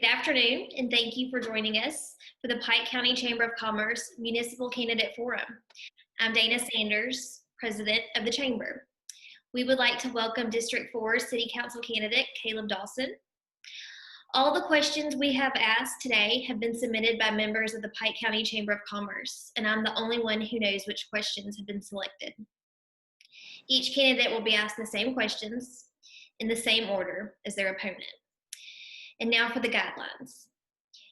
Good afternoon, and thank you for joining us for the Pike County Chamber of Commerce Municipal Candidate Forum. I'm Dana Sanders, President of the Chamber. We would like to welcome District 4 City Council candidate Caleb Dawson. All the questions we have asked today have been submitted by members of the Pike County Chamber of Commerce, and I'm the only one who knows which questions have been selected. Each candidate will be asked the same questions in the same order as their opponent. And now for the guidelines.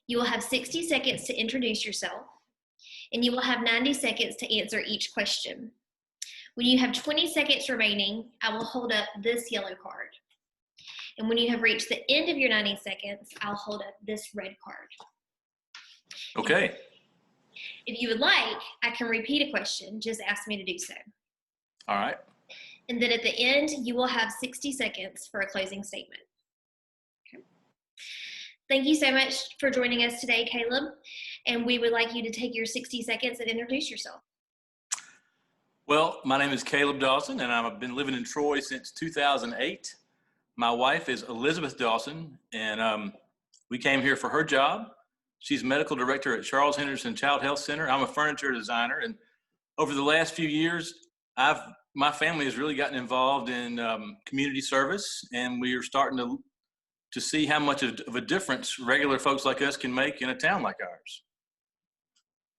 You will have 60 seconds to introduce yourself, and you will have 90 seconds to answer each question. When you have 20 seconds remaining, I will hold up this yellow card. And when you have reached the end of your 90 seconds, I'll hold up this red card. Okay. If you would like, I can repeat a question. Just ask me to do so. All right. And then at the end, you will have 60 seconds for a closing statement. Thank you so much for joining us today, Caleb. And we would like you to take your 60 seconds and introduce yourself. Well, my name is Caleb Dawson, and I've been living in Troy since 2008. My wife is Elizabeth Dawson, and we came here for her job. She's medical director at Charles Henderson Child Health Center. I'm a furniture designer, and over the last few years, my family has really gotten involved in community service, and we are starting to see how much of a difference regular folks like us can make in a town like ours.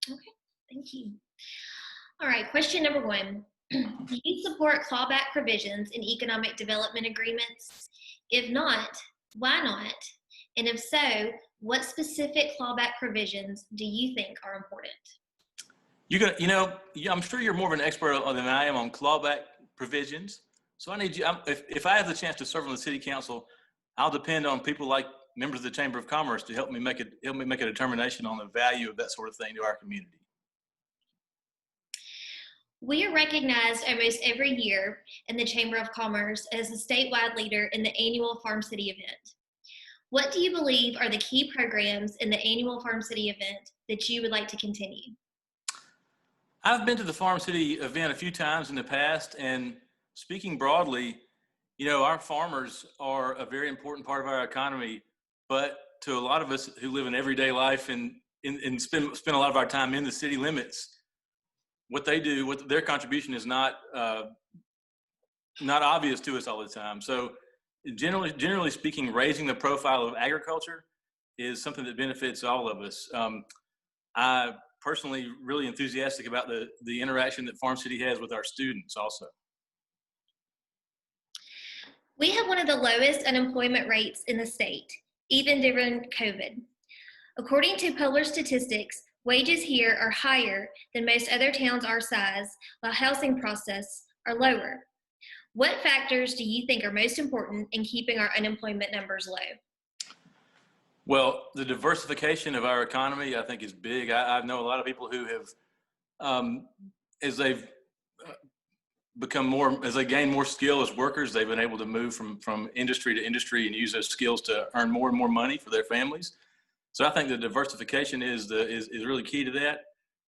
Okay, thank you. All right, question number one. Do you support clawback provisions in economic development agreements? If not, why not? And if so, what specific clawback provisions do you think are important? I'm sure you're more of an expert than I am on clawback provisions. So I need you, if I have the chance to serve on the city council, I'll depend on people like members of the Chamber of Commerce to help me make a determination on the value of that sort of thing to our community. We are recognized almost every year in the Chamber of Commerce as a statewide leader in the annual Farm City event. What do you believe are the key programs in the annual Farm City event that you would like to continue? I've been to the Farm City event a few times in the past, and speaking broadly, our farmers are a very important part of our economy, but to a lot of us who live an everyday life and spend a lot of our time in the city limits, what their contribution is not obvious to us all the time. So generally speaking, raising the profile of agriculture is something that benefits all of us. I personally really enthusiastic about the interaction that Farm City has with our students also. We have one of the lowest unemployment rates in the state, even during COVID. According to Polar Statistics, wages here are higher than most other towns our size, while housing costs are lower. What factors do you think are most important in keeping our unemployment numbers low? Well, the diversification of our economy, I think, is big. I know a lot of people who have, as they've as they gain more skill as workers, they've been able to move from industry to industry and use those skills to earn more and more money for their families. So I think the diversification is really key to that.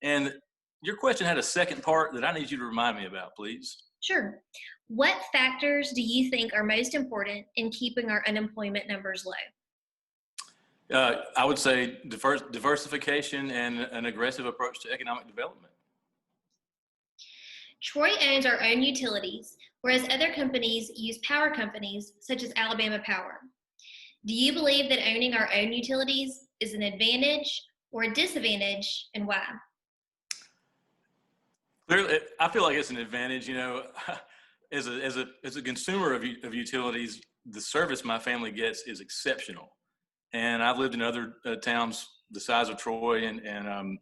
And your question had a second part that I need you to remind me about, please. Sure. What factors do you think are most important in keeping our unemployment numbers low? I would say diversification and an aggressive approach to economic development. Troy owns our own utilities, whereas other companies use power companies such as Alabama Power. Do you believe that owning our own utilities is an advantage or a disadvantage, and why? Clearly, I feel like it's an advantage. As a consumer of utilities, the service my family gets is exceptional. And I've lived in other towns the size of Troy, and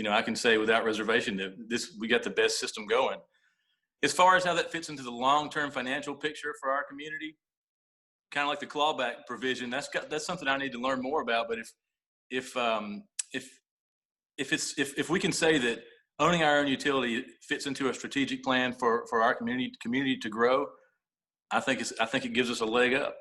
I can say without reservation that we got the best system going. As far as how that fits into the long-term financial picture for our community, kind of like the clawback provision, that's something I need to learn more about. But if we can say that owning our own utility fits into a strategic plan for our community to grow, I think it gives us a leg up.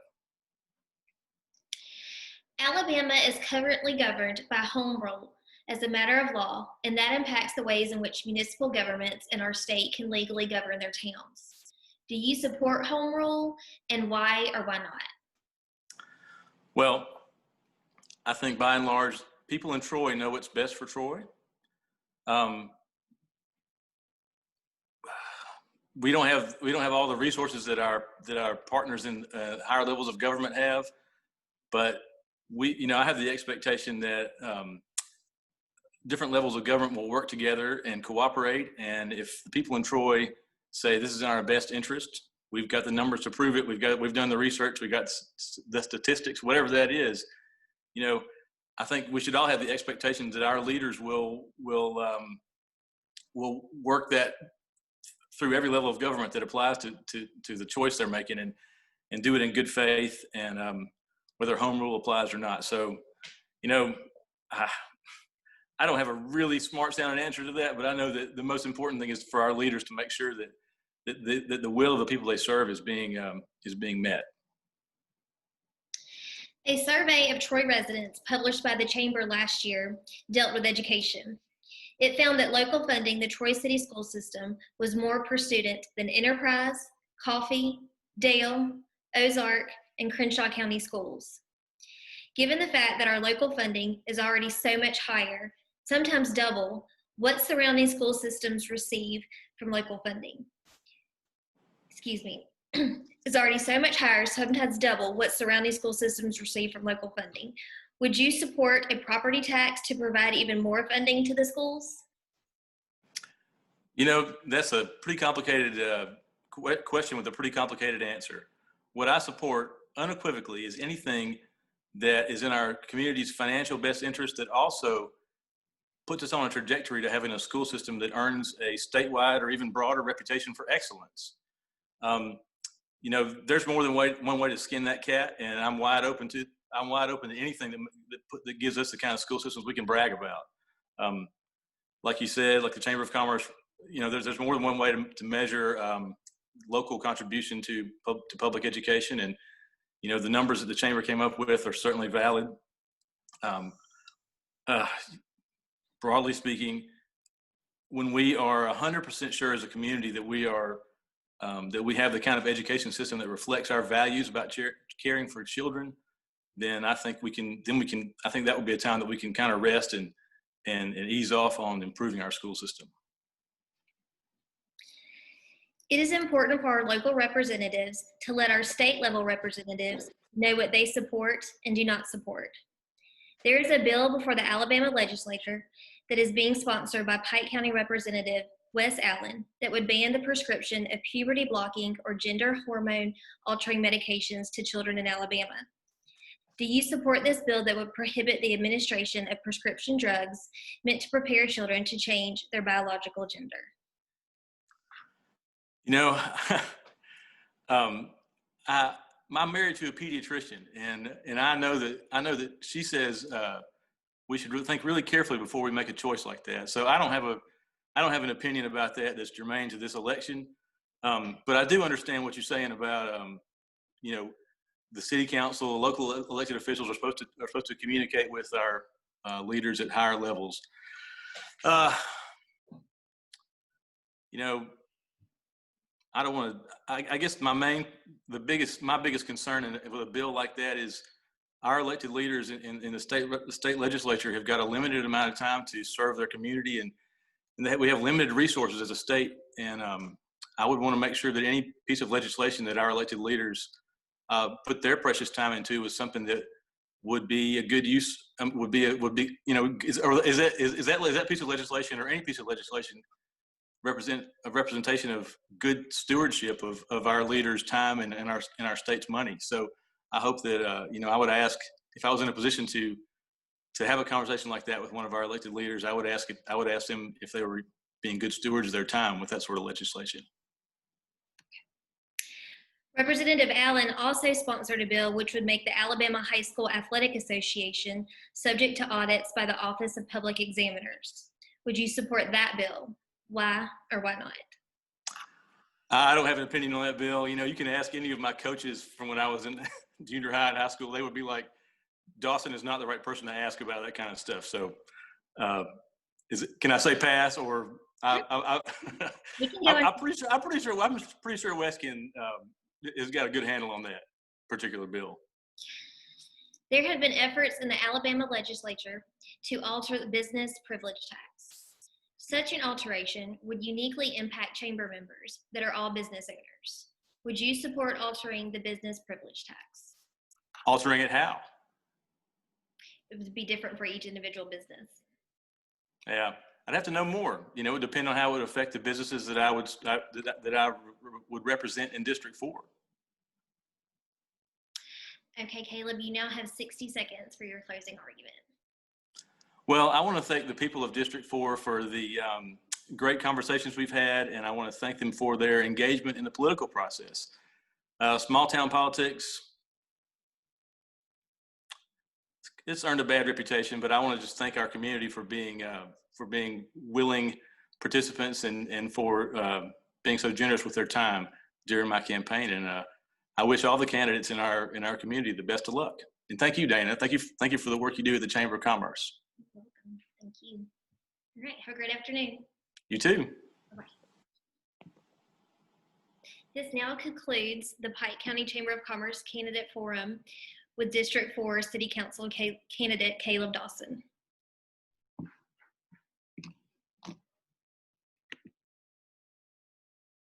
Alabama is currently governed by home rule as a matter of law, and that impacts the ways in which municipal governments in our state can legally govern their towns. Do you support home rule, and why or why not? Well, I think by and large, people in Troy know what's best for Troy. We don't have all the resources that our partners in higher levels of government have, but I have the expectation that different levels of government will work together and cooperate. And if the people in Troy say this is in our best interest, we've got the numbers to prove it. We've done the research. We've got the statistics, whatever that is. I think we should all have the expectations that our leaders will work that through every level of government that applies to the choice they're making, and do it in good faith, and whether home rule applies or not. So, I don't have a really smart sounding answer to that, but I know that the most important thing is for our leaders to make sure that the will of the people they serve is being met. A survey of Troy residents published by the Chamber last year dealt with education. It found that local funding the Troy City school system was more per student than Enterprise, Coffee, Dale, Ozark, and Crenshaw County schools. Given the fact that our local funding is already so much higher, sometimes double, what surrounding school systems receive from local funding? Is already so much higher, sometimes double what surrounding school systems receive from local funding. Would you support a property tax to provide even more funding to the schools? That's a pretty complicated question with a pretty complicated answer. What I support unequivocally is anything that is in our community's financial best interest, that also puts us on a trajectory to having a school system that earns a statewide or even broader reputation for excellence. There's more than one way to skin that cat, and I'm wide open to anything that gives us the kind of school systems we can brag about. Like you said, like the Chamber of Commerce, there's more than one way to measure local contribution to public education, and the numbers that the Chamber came up with are certainly valid. Broadly speaking, when we are 100% sure as a community that we have the kind of education system that reflects our values about caring for children, then I think I think that would be a time that we can kind of rest and ease off on improving our school system. It is important for our local representatives to let our state level representatives know what they support and do not support. There is a bill before the Alabama legislature that is being sponsored by Pike County Representative Wes Allen that would ban the prescription of puberty blocking or gender hormone altering medications to children in Alabama. Do you support this bill that would prohibit the administration of prescription drugs meant to prepare children to change their biological gender? I'm married to a pediatrician, and I know that she says we should think really carefully before we make a choice like that. So I don't have an opinion about that that's germane to this election. But I do understand what you're saying about the city council, the local elected officials are supposed to communicate with our leaders at higher levels. I don't want to. I guess my biggest concern with a bill like that is our elected leaders in the state legislature have got a limited amount of time to serve their community, and we have limited resources as a state. And I would want to make sure that any piece of legislation that our elected leaders put their precious time into was something that would be a good use. Is that piece of legislation, or any piece of legislation, represent a representation of good stewardship of our leaders' time and our state's money. So I hope that I would ask, if I was in a position to have a conversation like that with one of our elected leaders, I would ask them if they were being good stewards of their time with that sort of legislation. Representative Allen also sponsored a bill which would make the Alabama High School Athletic Association subject to audits by the Office of Public Examiners. Would you support that bill? Why or why not? I don't have an opinion on that bill. You can ask any of my coaches from when I was in junior high and high school. They would be like, Dawson is not the right person to ask about that kind of stuff. So can I say pass, or I'm pretty sure Wes has got a good handle on that particular bill. There have been efforts in the Alabama legislature to alter the business privilege tax. Such an alteration would uniquely impact chamber members that are all business owners. Would you support altering the business privilege tax? Altering it how? It would be different for each individual business. Yeah, I'd have to know more. You know, it would depend on how it would affect the businesses that I would represent in District 4. Okay, Caleb, you now have 60 seconds for your closing argument. Well, I want to thank the people of District 4 for the great conversations we've had, and I want to thank them for their engagement in the political process. Small town politics, it's earned a bad reputation, but I want to just thank our community for being willing participants and for being so generous with their time during my campaign. And I wish all the candidates in our community the best of luck. And thank you, Dana. Thank you for the work you do at the Chamber of Commerce. You're welcome. Thank you. All right. Have a great afternoon. You too. Bye-bye. This now concludes the Pike County Chamber of Commerce Candidate Forum with District 4 City Council candidate Caleb Dawson.